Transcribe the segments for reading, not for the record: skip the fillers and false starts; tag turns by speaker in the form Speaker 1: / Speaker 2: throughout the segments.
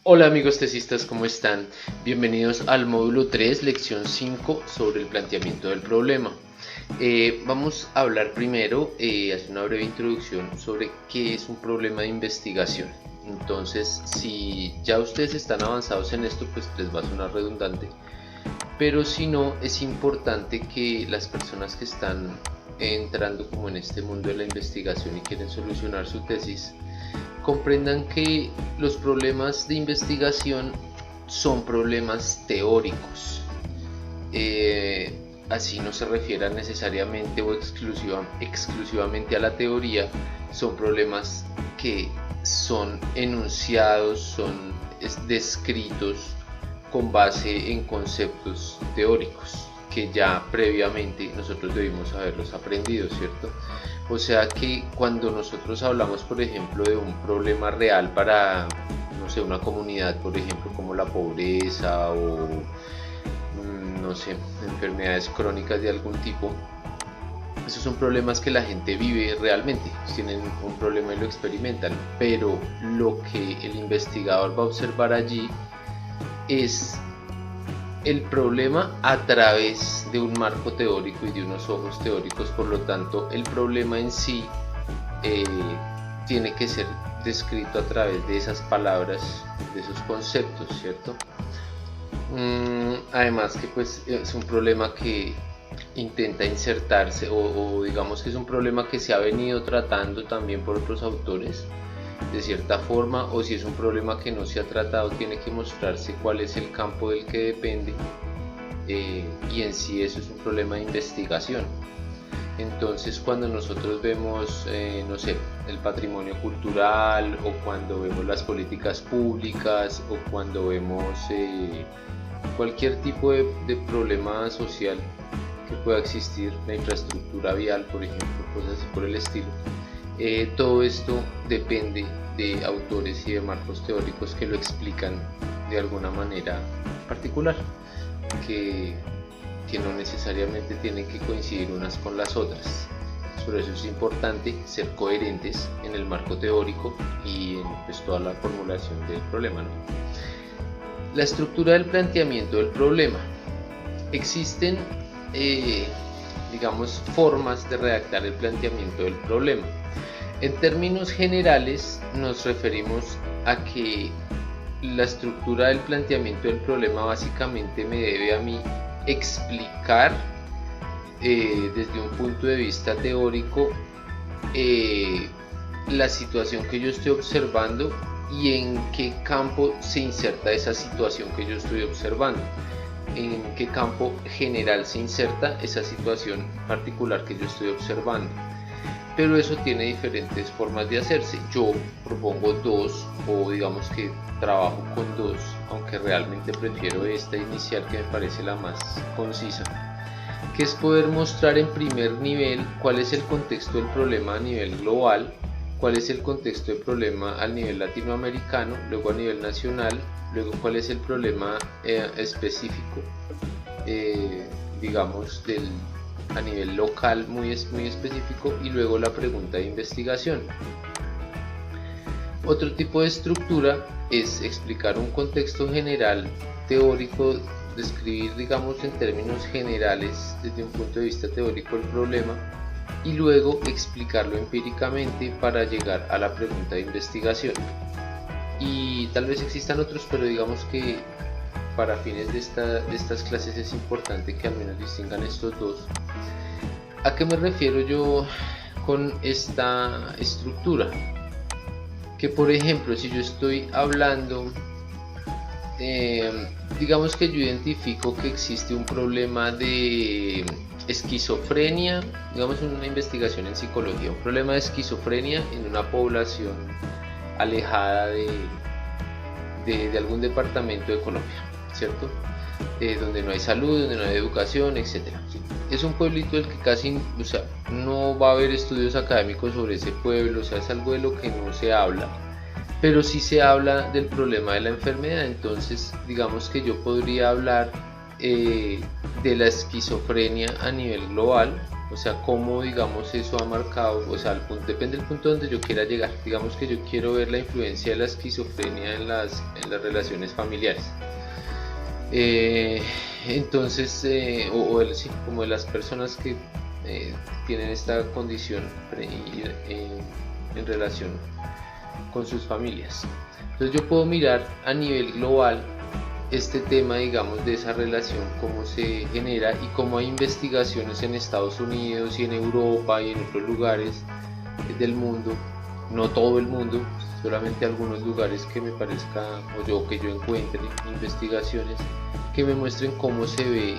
Speaker 1: Hola amigos tesistas, ¿cómo están? Bienvenidos al módulo 3, lección 5 sobre el planteamiento del problema. Vamos a hablar primero, hacer una breve introducción sobre qué es un problema de investigación. Entonces, si ya ustedes están avanzados en esto, pues les va a sonar redundante. Pero si no, es importante que las personas que están entrando como en este mundo de la investigación y quieren solucionar su tesis, comprendan que los problemas de investigación son problemas teóricos. Así no se refieran necesariamente o exclusivamente a la teoría, son problemas que son enunciados, son descritos con base en conceptos teóricos que ya previamente nosotros debimos haberlos aprendido, ¿cierto? O sea que cuando nosotros hablamos, por ejemplo, de un problema real para, no sé, una comunidad, por ejemplo, como la pobreza o, no sé, enfermedades crónicas de algún tipo, esos son problemas que la gente vive realmente, tienen un problema y lo experimentan, pero lo que el investigador va a observar allí es el problema a través de un marco teórico y de unos ojos teóricos. Por lo tanto, el problema en sí eh, tiene que ser descrito a través de esas palabras, de esos conceptos, ¿cierto? Además que pues es un problema que intenta insertarse o digamos que es un problema que se ha venido tratando también por otros autores de cierta forma, o si es un problema que no se ha tratado, tiene que mostrarse cuál es el campo del que depende, y en sí eso es un problema de investigación. Entonces cuando nosotros vemos, no sé, el patrimonio cultural, o cuando vemos las políticas públicas, o cuando vemos cualquier tipo de problema social que pueda existir, la infraestructura vial, por ejemplo, cosas así por el estilo, todo esto depende de autores y de marcos teóricos que lo explican de alguna manera particular, que, que no necesariamente tienen que coincidir unas con las otras. Por eso es importante ser coherentes en el marco teórico y en pues, toda la formulación del problema, ¿no? La estructura del planteamiento del problema. Existen, digamos, formas de redactar el planteamiento del problema. En términos generales nos referimos a que la estructura del planteamiento del problema básicamente me debe a mí explicar, desde un punto de vista teórico, la situación que yo estoy observando y en qué campo se inserta esa situación que yo estoy observando, en qué campo general se inserta esa situación particular que yo estoy observando. Pero eso tiene diferentes formas de hacerse. Yo propongo dos, o digamos que trabajo con dos, aunque realmente prefiero esta inicial, que me parece la más concisa, que es poder mostrar en primer nivel cuál es el contexto del problema a nivel global, cuál es el contexto del problema a nivel latinoamericano, luego a nivel nacional, luego cuál es el problema específico, digamos, a nivel local muy específico, y luego la pregunta de investigación. Otro tipo de estructura es explicar un contexto general teórico, describir, digamos, en términos generales desde un punto de vista teórico el problema, y luego explicarlo empíricamente para llegar a la pregunta de investigación. Y tal vez existan otros, pero digamos que para fines de estas clases es importante que al menos distingan estos dos. ¿A qué me refiero yo con esta estructura? Que por ejemplo, si yo estoy hablando, digamos que yo identifico que existe un problema de esquizofrenia, digamos una investigación en psicología, un problema de esquizofrenia en una población alejada de algún departamento de Colombia, ¿cierto? Donde no hay salud, donde no hay educación, etc. Es un pueblito del que casi, o sea, no va a haber estudios académicos sobre ese pueblo, o sea, es algo de lo que no se habla, pero sí se habla del problema de la enfermedad. Entonces, digamos que yo podría hablar de la esquizofrenia a nivel global, O sea, cómo, digamos, eso ha marcado, o sea, depende del punto donde yo quiera llegar. Digamos que yo quiero ver la influencia de la esquizofrenia en las relaciones familiares. Eh, entonces, sí, como de las personas que tienen esta condición en relación con sus familias. Entonces yo puedo mirar a nivel global este tema, digamos, de esa relación, cómo se genera y cómo hay investigaciones en Estados Unidos y en Europa y en otros lugares del mundo, no todo el mundo, solamente algunos lugares que me parezca o que yo encuentre investigaciones que me muestren cómo se ve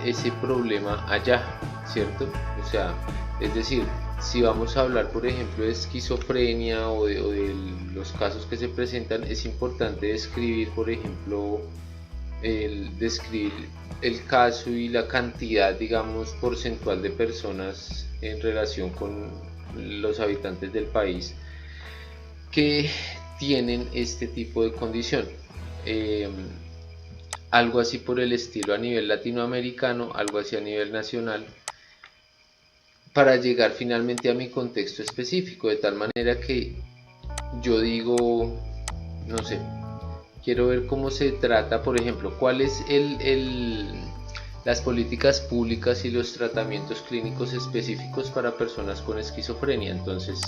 Speaker 1: ese problema allá, ¿cierto? O sea, es decir, si vamos a hablar, por ejemplo, de esquizofrenia o de los casos que se presentan, es importante describir, por ejemplo, describir el caso y la cantidad, digamos, porcentual de personas en relación con los habitantes del país que tienen este tipo de condición. Algo así por el estilo a nivel latinoamericano, algo así a nivel nacional, para llegar finalmente a mi contexto específico, de tal manera que yo digo, no sé, quiero ver cómo se trata, por ejemplo, cuáles las políticas públicas y los tratamientos clínicos específicos para personas con esquizofrenia. Entonces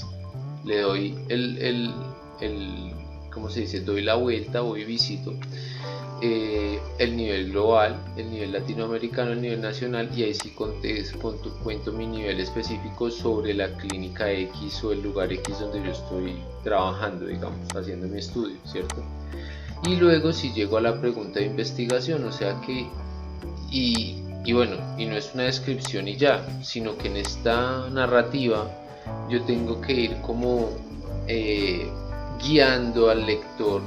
Speaker 1: le doy ¿cómo se dice? Doy la vuelta, voy y visito el nivel global, el nivel latinoamericano, el nivel nacional, y ahí sí cuento mi nivel específico sobre la clínica X o el lugar X donde yo estoy trabajando, digamos, haciendo mi estudio, ¿cierto? Y luego si llego a la pregunta de investigación, o sea que, y bueno, y no es una descripción y ya, sino que en esta narrativa yo tengo que ir como guiando al lector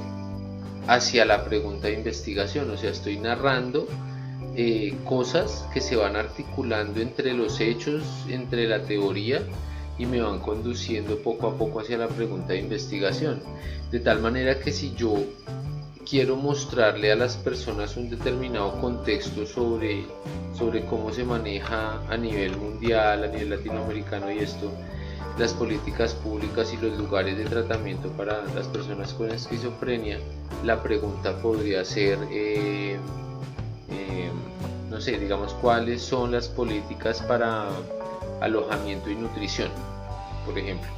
Speaker 1: hacia la pregunta de investigación, o sea, estoy narrando cosas que se van articulando entre los hechos, entre la teoría, y me van conduciendo poco a poco hacia la pregunta de investigación, de tal manera que si yo quiero mostrarle a las personas un determinado contexto sobre cómo se maneja a nivel mundial, a nivel latinoamericano y esto, las políticas públicas y los lugares de tratamiento para las personas con esquizofrenia, la pregunta podría ser, no sé, digamos, cuáles son las políticas para alojamiento y nutrición, por ejemplo,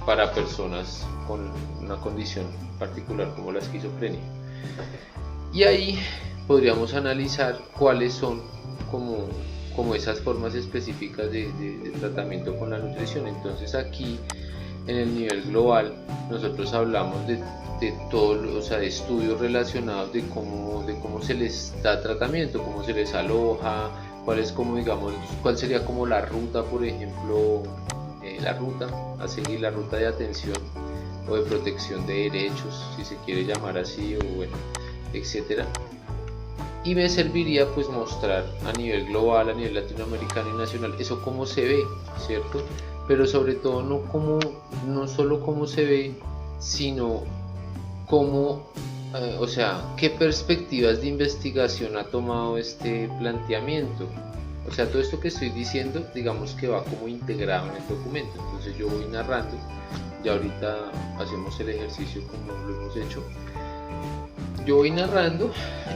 Speaker 1: para personas con una condición particular como la esquizofrenia. Y ahí podríamos analizar cuáles son como esas formas específicas de tratamiento con la nutrición. Entonces aquí en el nivel global nosotros hablamos de todo, o sea, de estudios relacionados de cómo se les da tratamiento, cómo se les aloja, cuál sería como la ruta, por ejemplo, la ruta a seguir, la ruta de atención o de protección de derechos, si se quiere llamar así, o bueno, etcétera. Y me serviría pues mostrar a nivel global, a nivel latinoamericano y nacional, eso cómo se ve, ¿cierto? Pero sobre todo no solo cómo se ve, sino cómo, o sea, qué perspectivas de investigación ha tomado este planteamiento. O sea, todo esto que estoy diciendo, digamos que va como integrado en el documento. Entonces yo voy narrando, y ahorita hacemos el ejercicio como lo hemos hecho. Yo voy narrando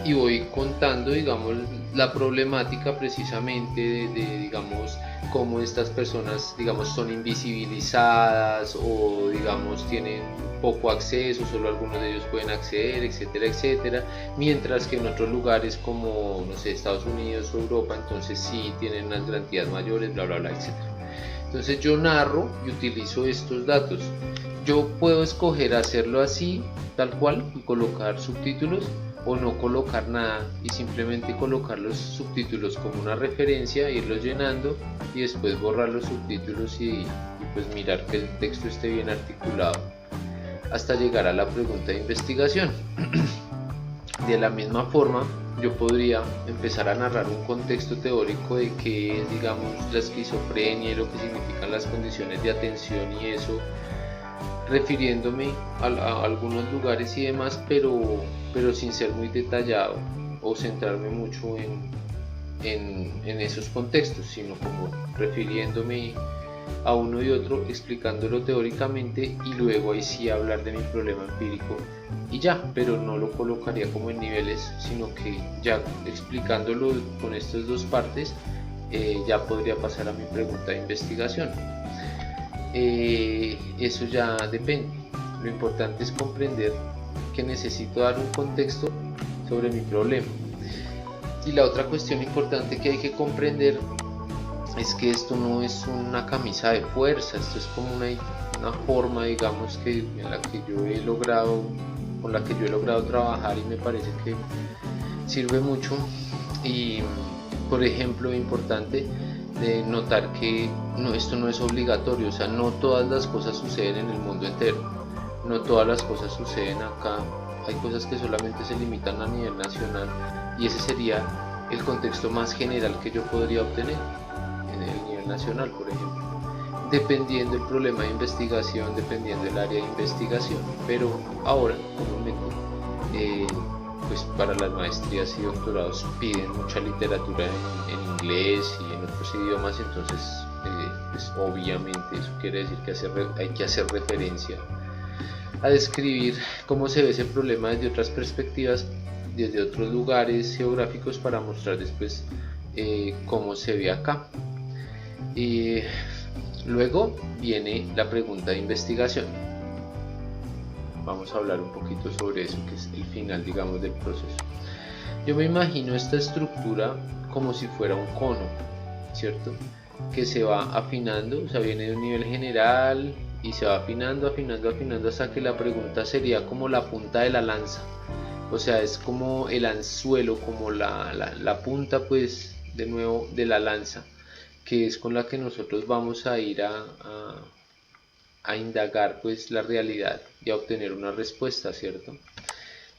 Speaker 1: y voy contando, digamos, la problemática precisamente digamos, cómo estas personas, digamos, son invisibilizadas o, digamos, tienen poco acceso, solo algunos de ellos pueden acceder, etcétera, etcétera, mientras que en otros lugares como, no sé, Estados Unidos o Europa, entonces sí tienen unas garantías mayores, bla, bla, bla, etcétera. Entonces yo narro y utilizo estos datos. Yo puedo escoger hacerlo así, tal cual, y colocar subtítulos, o no colocar nada y simplemente colocar los subtítulos como una referencia, irlos llenando y después borrar los subtítulos y pues mirar que el texto esté bien articulado hasta llegar a la pregunta de investigación. De la misma forma, yo podría empezar a narrar un contexto teórico de qué es, digamos, la esquizofrenia y lo que significan las condiciones de atención y eso, refiriéndome a algunos lugares y demás, pero sin ser muy detallado o centrarme mucho en esos contextos, sino como refiriéndome a uno y otro, explicándolo teóricamente y luego ahí sí hablar de mi problema empírico y ya, pero no lo colocaría como en niveles, sino que ya explicándolo con estas dos partes ya podría pasar a mi pregunta de investigación. Eso ya depende. Lo importante es comprender que necesito dar un contexto sobre mi problema. Y la otra cuestión importante que hay que comprender es que esto no es una camisa de fuerza, esto es como una forma, digamos, que en la que yo he logrado, con la que yo he logrado trabajar y me parece que sirve mucho. Y por ejemplo, importante de notar que esto no es obligatorio, o sea, no todas las cosas suceden en el mundo entero, no todas las cosas suceden acá, hay cosas que solamente se limitan a nivel nacional y ese sería el contexto más general que yo podría obtener en el nivel nacional, por ejemplo, dependiendo del problema de investigación, dependiendo del área de investigación. Pero ahora, comúnmente, pues para las maestrías y doctorados piden mucha literatura en inglés y en otros idiomas, entonces pues obviamente eso quiere decir que hay que hacer referencia a describir cómo se ve ese problema desde otras perspectivas, desde otros lugares geográficos, para mostrar después cómo se ve acá. Luego viene la pregunta de investigación. Vamos a hablar un poquito sobre eso, que es el final, digamos, del proceso. Yo me imagino esta estructura como si fuera un cono, ¿cierto? Que se va afinando, o sea, viene de un nivel general y se va afinando, afinando, afinando hasta que la pregunta sería como la punta de la lanza. O sea, es como el anzuelo, como la punta, pues, de nuevo, de la lanza, que es con la que nosotros vamos a ir a indagar, pues, la realidad y a obtener una respuesta, ¿cierto?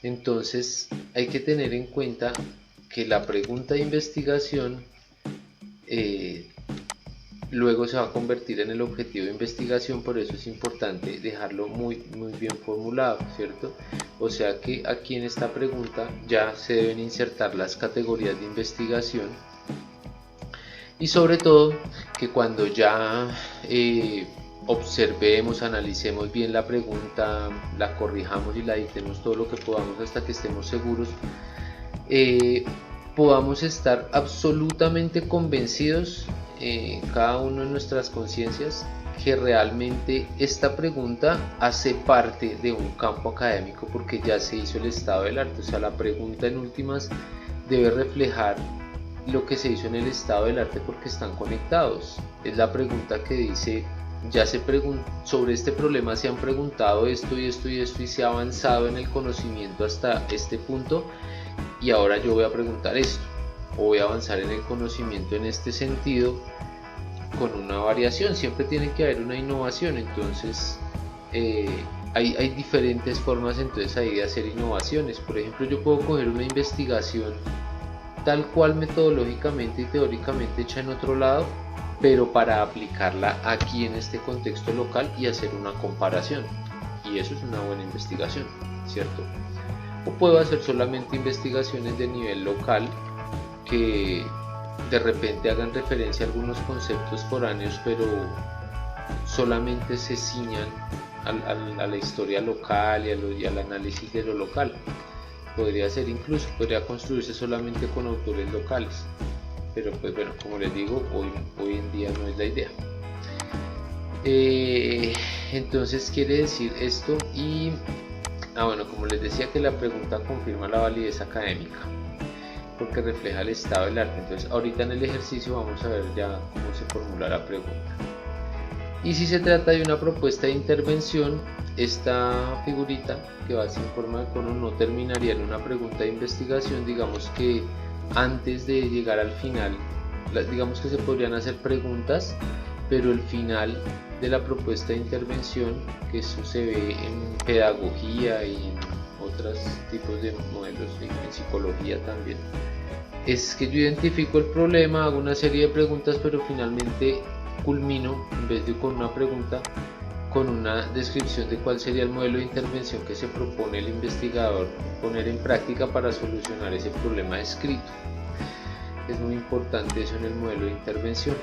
Speaker 1: Entonces, hay que tener en cuenta que la pregunta de investigación luego se va a convertir en el objetivo de investigación, por eso es importante dejarlo muy bien formulado, ¿cierto? O sea que aquí en esta pregunta ya se deben insertar las categorías de investigación y sobre todo que cuando ya observemos, analicemos bien la pregunta, la corrijamos y la editemos todo lo que podamos hasta que estemos seguros, podamos estar absolutamente convencidos, cada uno de nuestras conciencias, que realmente esta pregunta hace parte de un campo académico porque ya se hizo el estado del arte. O sea, la pregunta en últimas debe reflejar lo que se hizo en el estado del arte porque están conectados. Es la pregunta que dice, ya se sobre este problema se han preguntado esto y esto y esto y se ha avanzado en el conocimiento hasta este punto, y ahora yo voy a preguntar esto, o voy a avanzar en el conocimiento en este sentido con una variación. Siempre tiene que haber una innovación, entonces hay diferentes formas entonces ahí de hacer innovaciones. Por ejemplo, yo puedo coger una investigación tal cual metodológicamente y teóricamente hecha en otro lado, pero para aplicarla aquí en este contexto local y hacer una comparación, y eso es una buena investigación, ¿cierto? O puedo hacer solamente investigaciones de nivel local que de repente hagan referencia a algunos conceptos foráneos, pero solamente se ciñan a la historia local y al análisis de lo local. Podría ser, incluso podría construirse solamente con autores locales, pero pues bueno, como les digo, hoy en día no es la idea. Entonces quiere decir esto. Y bueno, como les decía, que la pregunta confirma la validez académica porque refleja el estado del arte. Entonces ahorita en el ejercicio vamos a ver ya cómo se formula la pregunta. Y si se trata de una propuesta de intervención, esta figurita que va así en forma de cono no terminaría en una pregunta de investigación. Digamos que antes de llegar al final, digamos que se podrían hacer preguntas, pero el final de la propuesta de intervención, que eso se ve en pedagogía y en otros tipos de modelos, en psicología también, es que yo identifico el problema, hago una serie de preguntas, pero finalmente culmino, en vez de con una pregunta, con una descripción de cuál sería el modelo de intervención que se propone el investigador poner en práctica para solucionar ese problema descrito. que es muy importante eso en el modelo de intervención.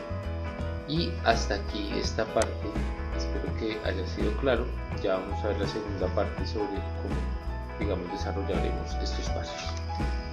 Speaker 1: Y hasta aquí esta parte, espero que haya sido claro. Ya vamos a ver la segunda parte sobre cómo, digamos, desarrollaremos estos pasos.